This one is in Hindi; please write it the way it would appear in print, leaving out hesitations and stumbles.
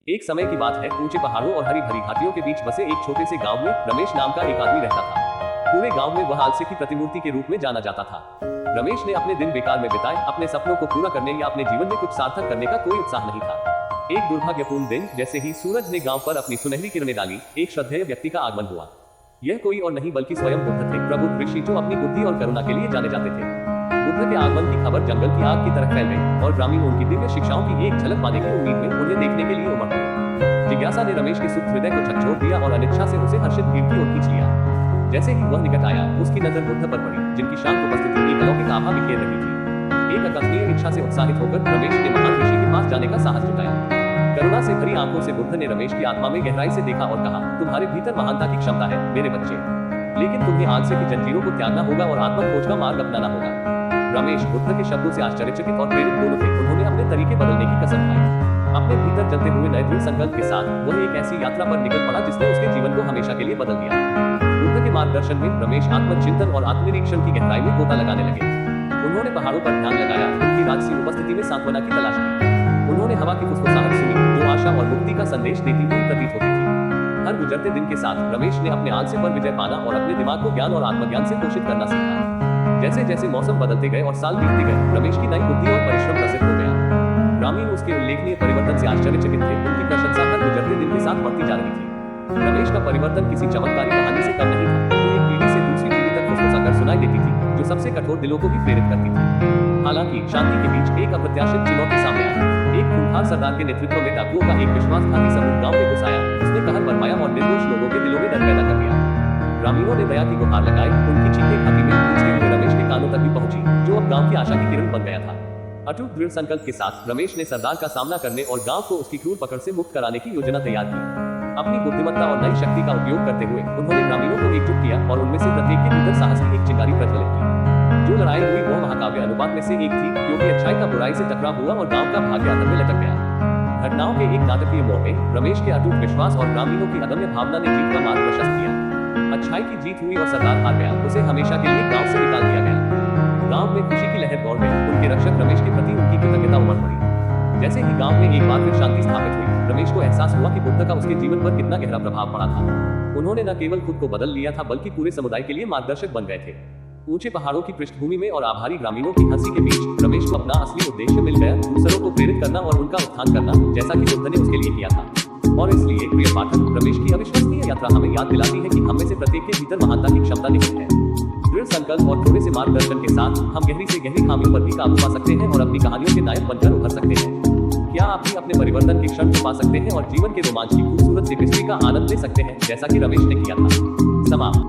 एक समय की बात है, ऊंचे पहाड़ों और हरी भरी घाटियों के बीच बसे एक छोटे से गांव में रमेश नाम का एक आदमी रहता था। पूरे गांव में वह आलस्य की प्रतिमूर्ति के रूप में जाना जाता था। रमेश ने अपने दिन बेकार में बिताए, अपने सपनों को पूरा करने या अपने जीवन में कुछ सार्थक करने का कोई उत्साह नहीं था। एक दुर्भाग्यपूर्ण दिन, जैसे ही सूरज ने गांव पर अपनी सुनहरी किरणें डाली, एक श्रद्धेय व्यक्ति का आगमन हुआ। यह कोई और नहीं बल्कि स्वयं बुद्ध थे, प्रबुद्ध ऋषि जो अपनी बुद्धि और करुणा के लिए जाने जाते थे। बुद्ध के आगमन की खबर जंगल की आग की तरह फैल गई और ग्रामीण उनकी दिव्य शिक्षाओं की एक झलक पाने की उम्मीद में उन्हें देखने के लिए उमड़ पड़े। जिज्ञासा ने रमेश के सुप्त हृदय को झकझोर दिया और अनिच्छा से उसे हर्षित भीड़ की ओर खींच लिया। जैसे ही वह निकट आया, उसकी नजर बुद्ध पर पड़ी, जिनकी शांत उपस्थिति एक अलौकिक आभा बिखेर रही थी। एक अकल्पनीय इच्छा से उत्साहित होकर रमेश ने महान ऋषि के पास जाने का साहस जुटाया। करुणा से भरी आंखों से बुद्ध ने रमेश की आत्मा में गहराई से देखा और कहा, तुम्हारे भीतर महानता की क्षमता है मेरे बच्चे, लेकिन तुम्हें आलस्य की जंजीरों को त्यागना होगा और आत्म खोज का मार्ग अपनाना होगा। रमेश बुद्ध के शब्दों से आश्चर्यचकित और प्रेरित दोनों थे। उन्होंने अपने तरीके बदलने की कसम खाई। अपने भीतर जलते हुए नए दृढ़ संकल्प के साथ वह एक ऐसी यात्रा पर निकल पड़ा जिसने उसके जीवन को हमेशा के लिए बदल दिया। बुद्ध के मार्गदर्शन में रमेश आत्मचिंतन और आत्मनिरीक्षण की गहराई में गोता लगाने लगे। उन्होंने पहाड़ों पर ध्यान लगाया, उनकी राजसी उपस्थिति में सांत्वना की तलाश की। उन्होंने हवा की फुसफुसाहट सुनी, जो आशा और मुक्ति का संदेश देती हुई प्रतीत होती थी। हर गुजरते दिन के साथ रमेश ने अपने आलस्य पर विजय पाना और अपने दिमाग को ज्ञान और आत्मज्ञान से पोषित करना सीखा। जैसे जैसे मौसम बदलते गए और साल बीतते गए, रमेश की नई बुद्धि और परिश्रम प्रसिद्ध हो गया। ग्रामीण उसके उल्लेखनीय परिवर्तन से आश्चर्यचकित थे। उनकी प्रशंसा हर गुजरते दिन के साथ बढ़ती जा रही थी। रमेश का परिवर्तन किसी चमत्कारी कहानी से कम नहीं था, जो एक पीढ़ी से दूसरी पीढ़ी तक फुसफुसाकर सुनाई देती थी, जो सबसे कठोर दिलों को भी प्रेरित करती थी। हालांकि शांति के बीच एक अप्रत्याशित चुनौती सामने आई। एक खूंखार सरदार के नेतृत्व में डाकुओं का एक विश्वासघाती समूह गांव में घुस आया। उसने कहर बरपाया और निर्दोष लोगों के दिलों में डर पैदा कर दिया। ग्रामीणों ने दया की गुहार लगाई। उनकी चीखें घाटी में गूंजते हुए रमेश के कानों तक भी पहुंची, जो अब गांव की आशा की किरण बन गया था। अटूट दृढ़ संकल्प के साथ रमेश ने सरदार का सामना करने और गांव को उसकी क्रूर पकड़ से मुक्त कराने की योजना तैयार की। अपनी बुद्धिमत्ता और नई शक्ति का उपयोग करते हुए उन्होंने ग्रामीणों को एकजुट किया और उनमें से प्रत्येक के भीतर साहस की एक चिंगारी प्रज्वलित की। जो लड़ाई हुई वो महाकाव्य अनुपात में से एक थी, क्योंकि अच्छाई का बुराई से टकराव हुआ और गांव का भाग्य अधर में लटक गया। घटनाओं के एक नाटकीय मोड़ में रमेश के अटूट विश्वास और ग्रामीणों की अदम्य भावना ने जीत का मार्ग प्रशस्त किया। अच्छाई की जीत हुई और सरदार हार गया। उसे हमेशा के लिए गांव से निकाल दिया गया। गांव में खुशी की लहर दौड़ गई। उनके रक्षक रमेश के प्रति उनकी कृतज्ञता उमड़ पड़ी। जैसे ही गांव में एक बार फिर शांति स्थापित हुई, रमेश को एहसास हुआ कि बुद्ध का उसके जीवन पर कितना गहरा प्रभाव पड़ा था। उन्होंने न केवल खुद को बदल लिया था, बल्कि पूरे समुदाय के लिए मार्गदर्शक बन गए थे। ऊंचे पहाड़ों की पृष्ठभूमि में और आभारी ग्रामीणों की हंसी के बीच रमेश को अपना असली उद्देश्य मिल गया, दूसरों को प्रेरित करना और उनका उत्थान करना, जैसा कि बुद्ध ने उसके लिए किया था। और इसलिए प्रिय पाठक, रमेश की अविश्वसनीय यात्रा हमें याद दिलाती है कि हम में से प्रत्येक के भीतर महानता की क्षमता निहित है। दृढ़ संकल्प और थोड़े से मार्गदर्शन के साथ हम गहरी से गहरी खामियों पर भी काबू पा सकते हैं और अपनी कहानियों के नायक बनकर उभर सकते हैं। क्या आप भी अपने परिवर्तन के क्षण को पा सकते हैं और जीवन के रोमांच की खूबसूरत सी हिस्ट्री का आनंद ले सकते हैं, जैसा कि रमेश ने किया था। समाप्त।